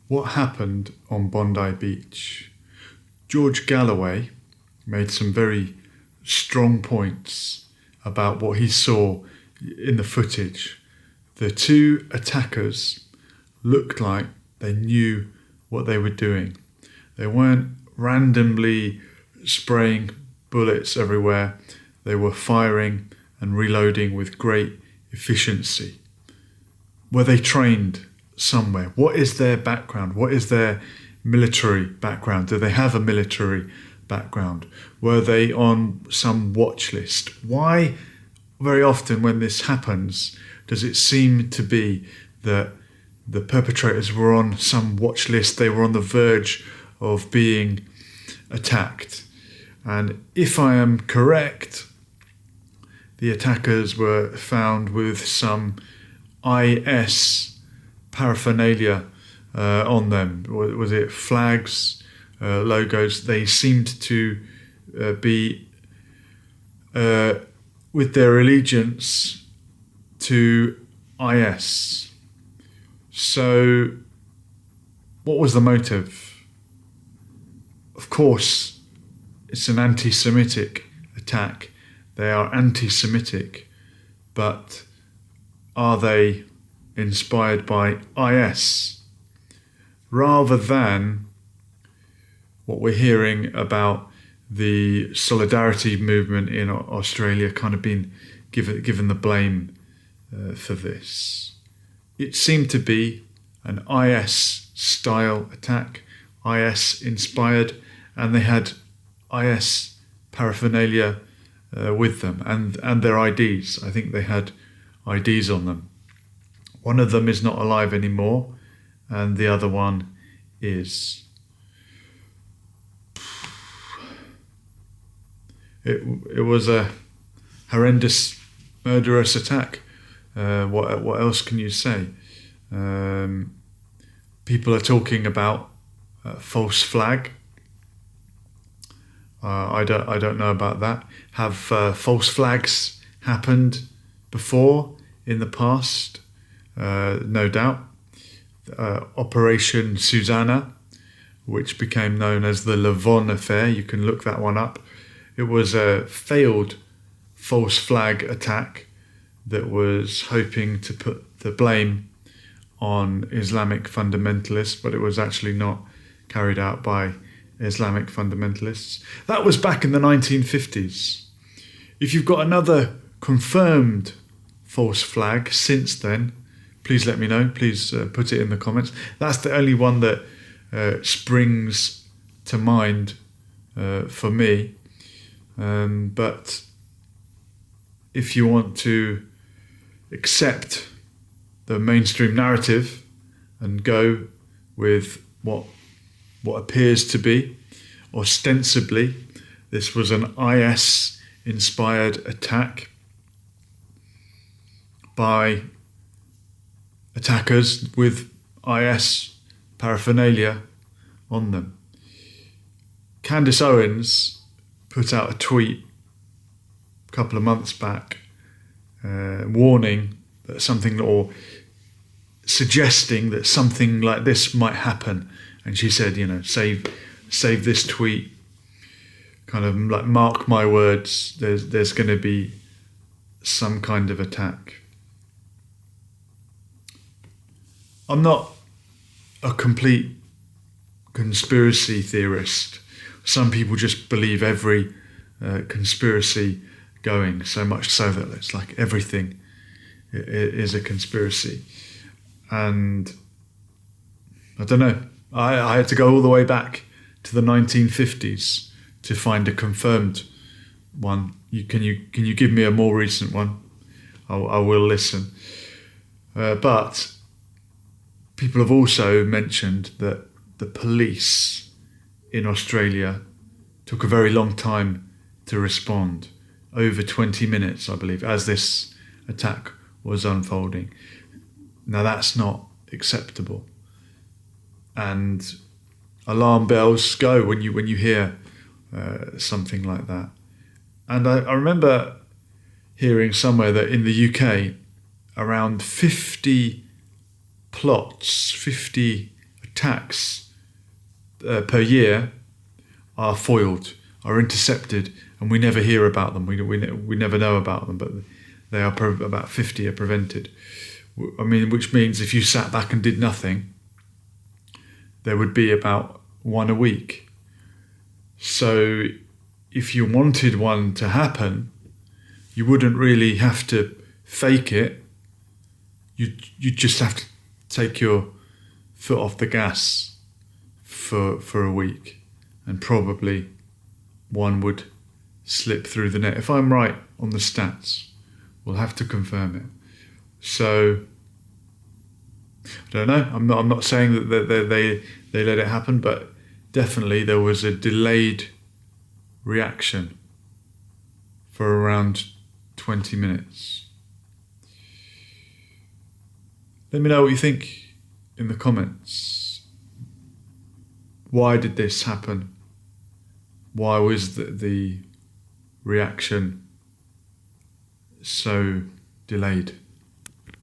what happened on Bondi Beach. George Galloway made some very strong points about what he saw in the footage. The two attackers looked like they knew what they were doing. They weren't randomly spraying bullets everywhere. They were firing and reloading with great efficiency. Were they trained somewhere? What is their background? What is their military background? Do they have a military background? Were they on some watch list? Why, very often when this happens, does it seem to be that the perpetrators were on some watch list? They were on the verge of being attacked. And if I am correct, the attackers were found with some IS paraphernalia on them. Was it flags, logos? They seemed to be with their allegiance to IS. So what was the motive? Of course, it's an anti-Semitic attack. They are anti-Semitic, but are they inspired by IS? Rather than what we're hearing about the solidarity movement in Australia kind of being given the blame for this. It seemed to be an IS-style attack, IS-inspired, and they had IS paraphernalia with them and their IDs. I think they had IDs on them. One of them is not alive anymore, and the other one is. It was a horrendous, murderous attack. What else can you say? People are talking about false flag. I don't know about that. Have false flags happened before in the past? No doubt. Operation Susanna, which became known as the Lavon affair. You can look that one up. It was a failed false flag attack that was hoping to put the blame on Islamic fundamentalists, but it was actually not carried out by Islamic fundamentalists. That was back in the 1950s. If you've got another confirmed false flag since then, please let me know. Please put it in the comments. That's the only one that springs to mind for me. But if you want to accept the mainstream narrative and go with what appears to be, ostensibly, this was an IS-inspired attack by attackers with IS paraphernalia on them. Candace Owens put out a tweet a couple of months back warning that something, or suggesting that something like this might happen. And she said, save this tweet, kind of like, mark my words, there's going to be some kind of attack. I'm not a complete conspiracy theorist. Some people just believe every conspiracy going, so much so that it's like everything is a conspiracy. And I don't know, I had to go all the way back to the 1950s to find a confirmed one. Can you give me a more recent one? I will listen. But people have also mentioned that the police in Australia took a very long time to respond, over 20 minutes, I believe, as this attack was unfolding. Now that's not acceptable, and alarm bells go when you hear something like that. And I remember hearing somewhere that in the UK, around 50 plots, 50 attacks per year are foiled, are intercepted, and we never hear about them. We never know about them, but they are about 50 are prevented. I mean, which means if you sat back and did nothing, there would be about one a week. So if you wanted one to happen, you wouldn't really have to fake it. You just have to take your foot off the gas for a week, and probably one would slip through the net. If I'm right on the stats, we'll have to confirm it. So I don't know. I'm not saying that they let it happen, but definitely there was a delayed reaction for around 20 minutes. Let me know what you think in the comments. Why did this happen? Why was the reaction so delayed?